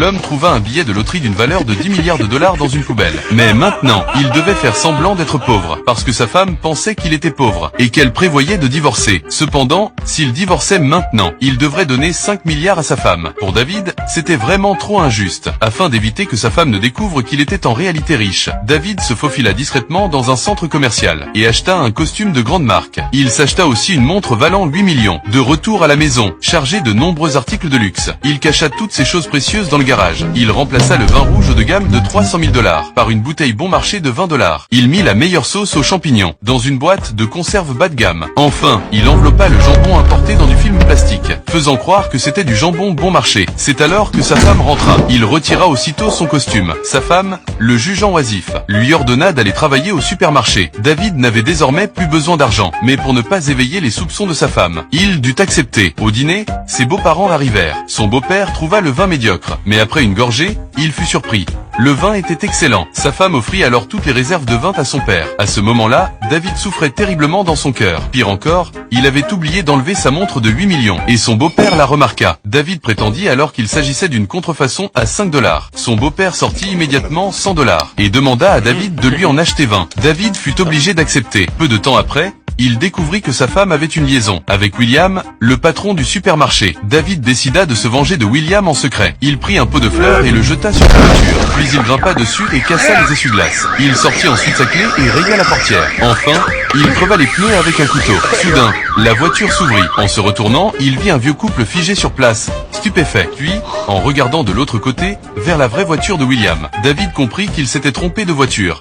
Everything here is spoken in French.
L'homme trouva un billet de loterie d'une valeur de 10 milliards de dollars dans une poubelle. Mais maintenant, il devait faire semblant d'être pauvre, parce que sa femme pensait qu'il était pauvre, et qu'elle prévoyait de divorcer. Cependant, s'il divorçait maintenant, il devrait donner 5 milliards à sa femme. Pour David, c'était vraiment trop injuste. Afin d'éviter que sa femme ne découvre qu'il était en réalité riche, David se faufila discrètement dans un centre commercial, et acheta un costume de grande marque. Il s'acheta aussi une montre valant 8 millions. De retour à la maison, chargé de nombreux articles de luxe, il cacha toutes ces choses précieuses dans le garage. Il remplaça le vin rouge haut de gamme de 300 000 $ par une bouteille bon marché de 20 $. Il mit la meilleure sauce aux champignons dans une boîte de conserve bas de gamme. Enfin, il enveloppa le jambon importé dans du film plastique, faisant croire que c'était du jambon bon marché. C'est alors que sa femme rentra. Il retira aussitôt son costume. Sa femme, le jugeant oisif, lui ordonna d'aller travailler au supermarché. David n'avait désormais plus besoin d'argent, mais pour ne pas éveiller les soupçons de sa femme, il dut accepter. Au dîner, ses beaux-parents arrivèrent. Son beau-père trouva le vin médiocre, mais après une gorgée, il fut surpris. Le vin était excellent. Sa femme offrit alors toutes les réserves de vin à son père. À ce moment-là, David souffrait terriblement dans son cœur. Pire encore, il avait oublié d'enlever sa montre de 8 millions, et son beau-père la remarqua. David prétendit alors qu'il s'agissait d'une contrefaçon à 5 $. Son beau-père sortit immédiatement 100 $, et demanda à David de lui en acheter 20. David fut obligé d'accepter. Peu de temps après, il découvrit que sa femme avait une liaison avec William, le patron du supermarché. David décida de se venger de William en secret. Il prit un pot de fleurs et le jeta sur sa voiture. Puis il grimpa dessus et cassa les essuie-glaces. Il sortit ensuite sa clé et raya la portière. Enfin, il creva les pneus avec un couteau. Soudain, la voiture s'ouvrit. En se retournant, il vit un vieux couple figé sur place, stupéfait. Puis, en regardant de l'autre côté, vers la vraie voiture de William, David comprit qu'il s'était trompé de voiture.